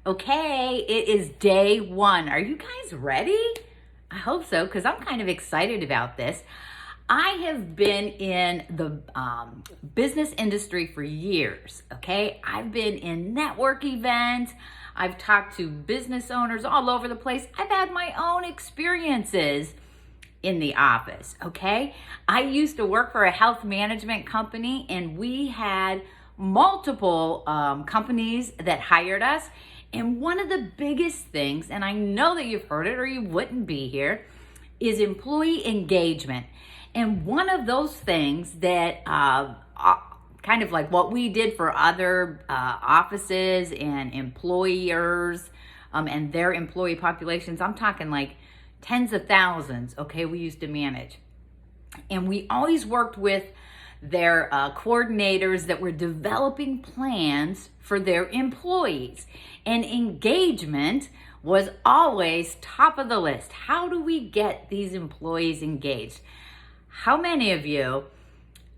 Okay, it is day one. Are you guys ready? I hope so, because I'm kind of excited about this. I have been in the business industry for years, okay? I've been in network events. I've talked to business owners all over the place. I've had my own experiences in the office, okay? I used to work for a health management company, and we had multiple companies that hired us. And one of the biggest things, and I know that you've heard it or you wouldn't be here, is employee engagement. And one of those things that kind of like what we did for other offices and employers and their employee populations, I'm talking like tens of thousands, okay, we used to manage. And we always worked with their coordinators that were developing plans for their employees. And engagement was always top of the list. How do we get these employees engaged? How many of you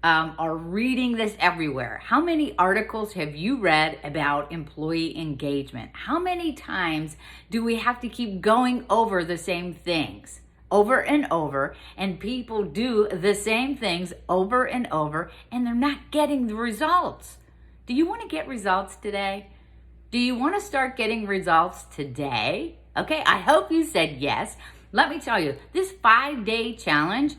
are reading this everywhere? How many articles have you read about employee engagement? How many times do we have to keep going over the same things over and over, and people do the same things over and over, and they're not getting the results? Do you want to get results today? Do you want to start getting results today? Okay, I hope you said yes. Let me tell you, this 5-day challenge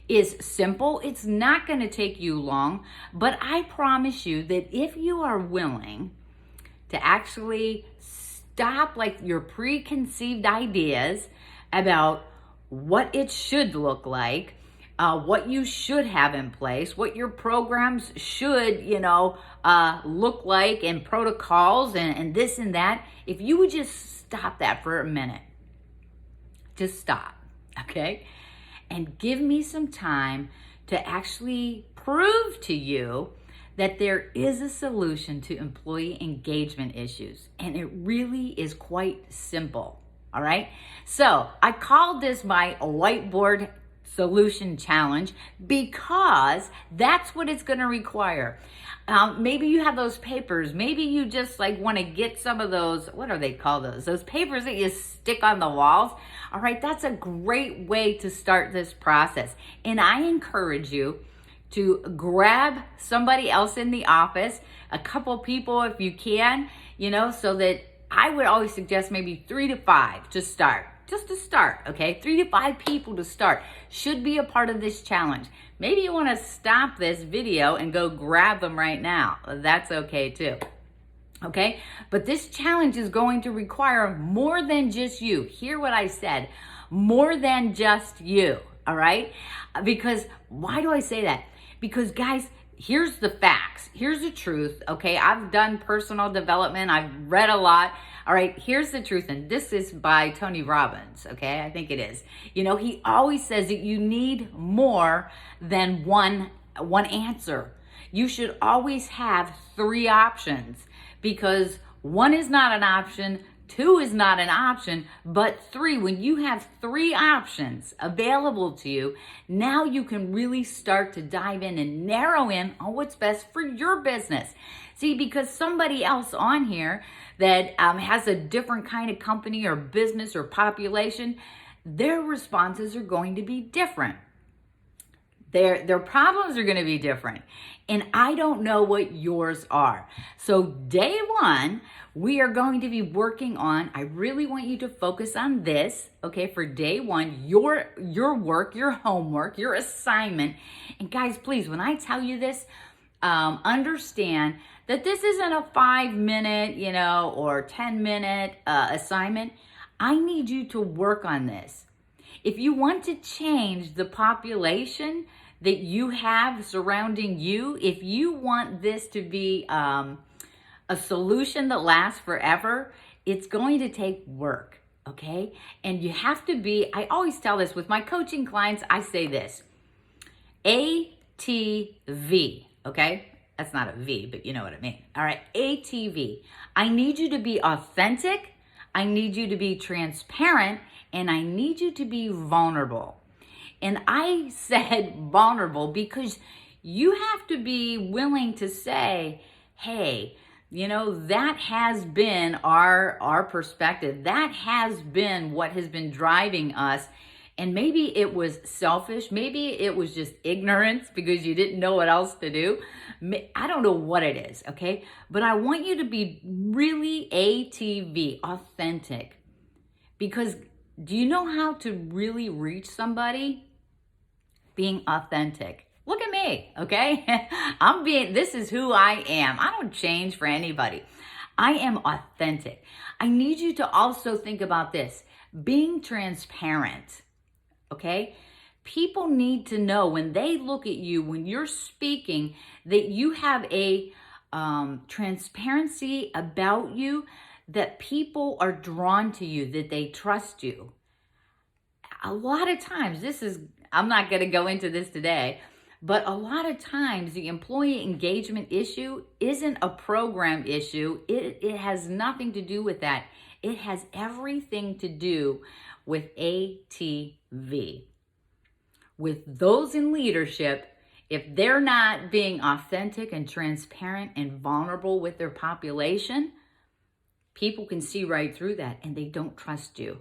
is simple. It's not going to take you long, but I promise you that if you are willing to actually stop like your preconceived ideas about what it should look like, what you should have in place, what your programs should, look like, and protocols and this and that. If you would just stop that for a minute, just stop, okay? And give me some time to actually prove to you that there is a solution to employee engagement issues. And it really is quite simple, all right? So I called this my Whiteboard Solution Challenge because that's what it's gonna require. Maybe you have those papers. Maybe you just like wanna get some of those, what are they called those? Those papers that you stick on the walls. All right, that's a great way to start this process. And I encourage you to grab somebody else in the office, a couple people if you can, so that I would always suggest maybe 3 to 5 to start. Just to start, okay? 3 to 5 people to start should be a part of this challenge. Maybe you want to stop this video and go grab them right now. That's okay too. Okay? But this challenge is going to require more than just you. Hear what I said. More than just you. All right? Because why do I say that? Because guys, here's the facts. Here's the truth. Okay? I've done personal development. I've read a lot. All right, here's the truth, and this is by Tony Robbins, okay? I think it is. He always says that you need more than one answer. You should always have 3 options, because 1 is not an option, 2 is not an option, but 3. When you have 3 options available to you, now you can really start to dive in and narrow in on what's best for your business. See, because somebody else on here that has a different kind of company or business or population, their responses are going to be different. Their problems are going to be different. And I don't know what yours are. So day 1, we are going to be working on, I really want you to focus on this, okay, for day 1, your work, your homework, your assignment. And guys, please, when I tell you this, understand that this isn't a 5-minute, or 10-minute assignment. I need you to work on this. If you want to change the population that you have surrounding you, if you want this to be a solution that lasts forever, it's going to take work, okay? And you have to be, I always tell this with my coaching clients, I say this, ATV, okay? That's not a V, but you know what I mean. All right, ATV. I need you to be authentic. I need you to be transparent. And I need you to be vulnerable. And I said vulnerable because you have to be willing to say, hey, That has been our perspective. That has been what has been driving us. And maybe it was selfish. Maybe it was just ignorance because you didn't know what else to do. I don't know what it is, okay? But I want you to be really ATV, authentic. Because do you know how to really reach somebody? Being authentic. Look at me, okay? This is who I am. I don't change for anybody. I am authentic. I need you to also think about this. Being transparent, okay? People need to know when they look at you, when you're speaking, that you have a transparency about you, that people are drawn to you, that they trust you. A lot of times, I'm not going to go into this today, but a lot of times the employee engagement issue isn't a program issue. It has nothing to do with that. It has everything to do with ATV. With those in leadership, if they're not being authentic and transparent and vulnerable with their population, people can see right through that and they don't trust you.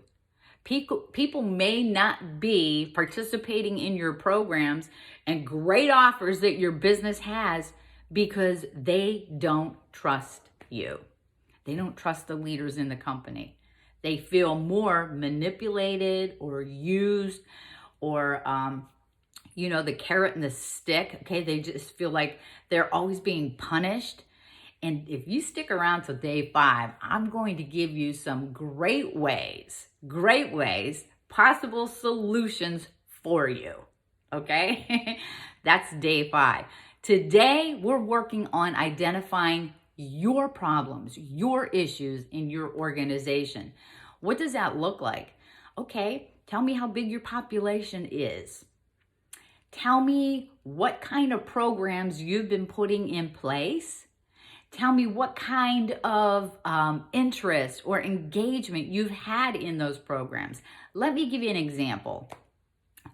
People may not be participating in your programs and great offers that your business has because they don't trust you. They don't trust the leaders in the company. They feel more manipulated or used or, the carrot and the stick. Okay, they just feel like they're always being punished. And if you stick around till day 5, I'm going to give you some great ways, possible solutions for you. Okay, that's day 5. Today, we're working on identifying your problems, your issues in your organization. What does that look like? Okay, tell me how big your population is. Tell me what kind of programs you've been putting in place. Tell me what kind of interest or engagement you've had in those programs. Let me give you an example.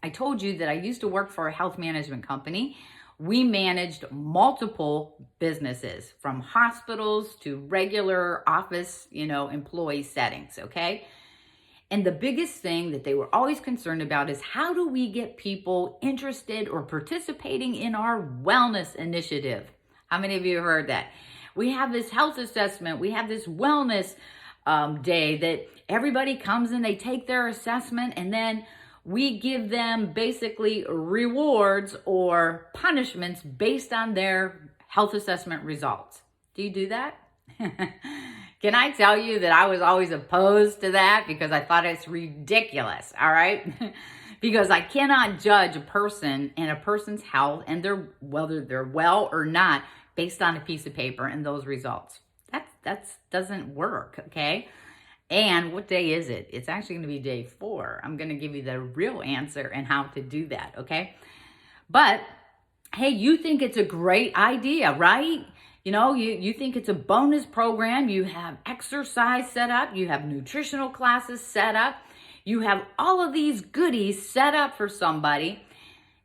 I told you that I used to work for a health management company. We managed multiple businesses, from hospitals to regular office, employee settings, okay? And the biggest thing that they were always concerned about is, how do we get people interested or participating in our wellness initiative? How many of you have heard that? We have this health assessment. We have this wellness day that everybody comes and they take their assessment, and then we give them basically rewards or punishments based on their health assessment results. Do you do that? Can I tell you that I was always opposed to that because I thought it's ridiculous, all right? Because I cannot judge a person and a person's health and whether they're well or not based on a piece of paper and those results. That doesn't work, okay? And what day is it? It's actually going to be day 4. I'm going to give you the real answer and how to do that, okay? But, hey, you think it's a great idea, right? You think it's a bonus program. You have exercise set up. You have nutritional classes set up. You have all of these goodies set up for somebody,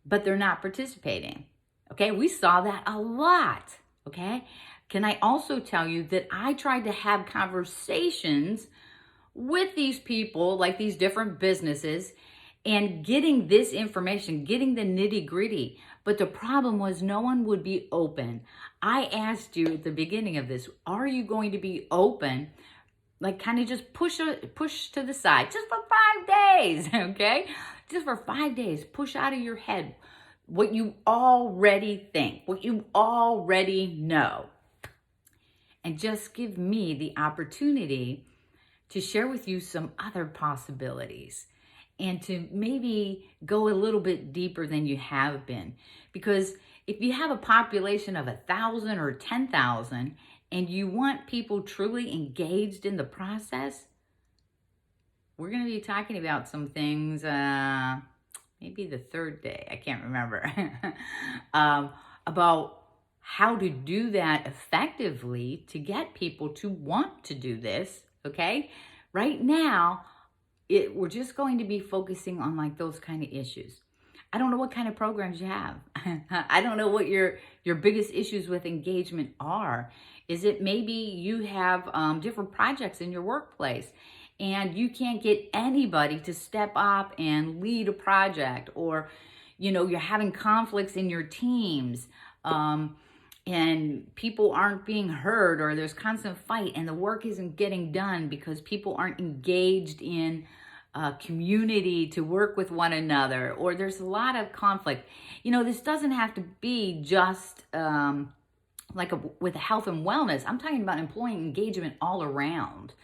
but they're not participating, okay? We saw that a lot, okay? Can I also tell you that I tried to have conversations with these people, like these different businesses, and getting this information, getting the nitty gritty. But the problem was no one would be open. I asked you at the beginning of this, are you going to be open? Like, kind of just push to the side, just for 5 days, okay? Just for 5 days, push out of your head what you already think, what you already know. And just give me the opportunity to share with you some other possibilities and to maybe go a little bit deeper than you have been. Because if you have a population of 1,000 or 10,000 and you want people truly engaged in the process, we're going to be talking about some things, maybe the 3rd day, I can't remember, about how to do that effectively to get people to want to do this, okay? Right now, we're just going to be focusing on like those kind of issues. I don't know what kind of programs you have. I don't know what your biggest issues with engagement are. Is it maybe you have different projects in your workplace and you can't get anybody to step up and lead a project, or, you're having conflicts in your teams, and people aren't being heard, or there's constant fight and the work isn't getting done because people aren't engaged in community to work with one another, or there's a lot of conflict. This doesn't have to be just with health and wellness. I'm talking about employee engagement all around.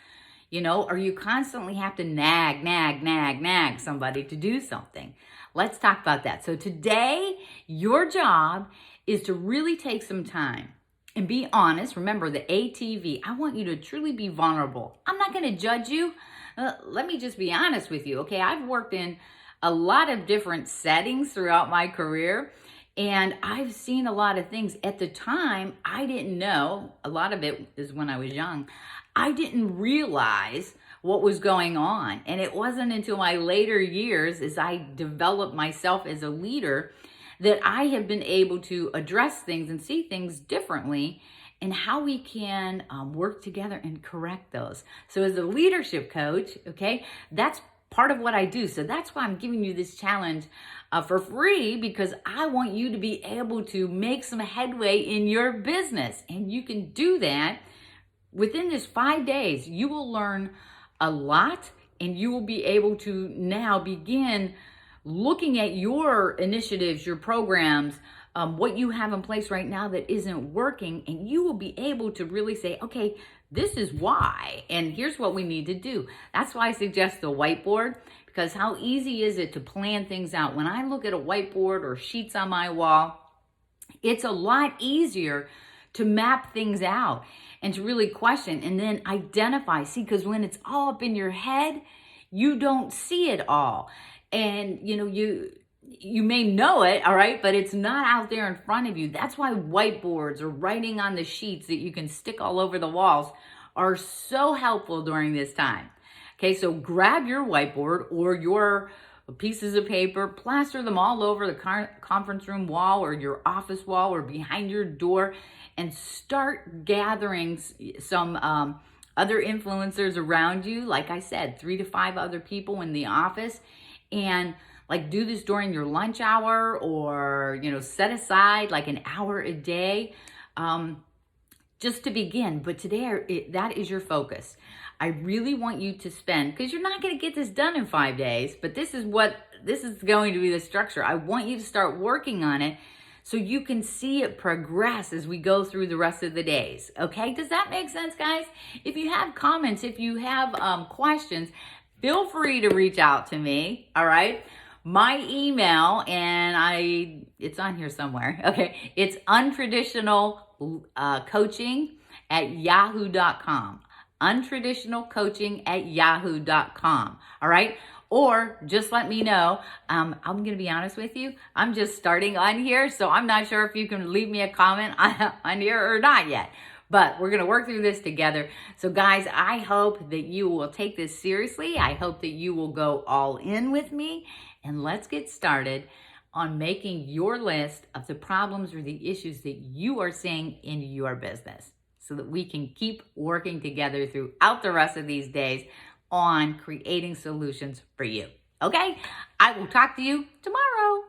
Or you constantly have to nag somebody to do something. Let's talk about that. So today, your job is to really take some time and be honest. Remember the ATV. I want you to truly be vulnerable. I'm not going to judge you. Let me just be honest with you, okay? I've worked in a lot of different settings throughout my career, and I've seen a lot of things. At the time, I didn't know. A lot of it is when I was young. I didn't realize what was going on. And it wasn't until my later years, as I developed myself as a leader, that I have been able to address things and see things differently, and how we can work together and correct those. So as a leadership coach, okay, that's part of what I do. So that's why I'm giving you this challenge for free, because I want you to be able to make some headway in your business. And you can do that within this 5 days. You will learn a lot, and you will be able to now begin looking at your initiatives, your programs, what you have in place right now that isn't working, and you will be able to really say, okay, this is why, and here's what we need to do. That's why I suggest the whiteboard, because how easy is it to plan things out? When I look at a whiteboard or sheets on my wall, it's a lot easier to map things out and to really question and then identify. See, because when it's all up in your head, you don't see it all. And, you may know it, all right, but it's not out there in front of you. That's why whiteboards or writing on the sheets that you can stick all over the walls are so helpful during this time. Okay, so grab your whiteboard or your pieces of paper, plaster them all over the conference room wall or your office wall or behind your door, and start gathering some other influencers around you. Like I said, 3 to 5 other people in the office, and do this during your lunch hour, or, set aside an hour a day just to begin. But today, that is your focus. I really want you to spend, because you're not going to get this done in 5 days, but this is going to be the structure. I want you to start working on it so you can see it progress as we go through the rest of the days. Okay? Does that make sense, guys? If you have comments, if you have questions, feel free to reach out to me. All right? My email, and it's on here somewhere. Okay. It's untraditionalcoaching@yahoo.com. Untraditionalcoaching@yahoo.com. All right. Or just let me know. I'm going to be honest with you. I'm just starting on here, so I'm not sure if you can leave me a comment on here or not yet. But we're going to work through this together. So guys, I hope that you will take this seriously. I hope that you will go all in with me. And let's get started on making your list of the problems or the issues that you are seeing in your business, so that we can keep working together throughout the rest of these days on creating solutions for you. Okay? I will talk to you tomorrow.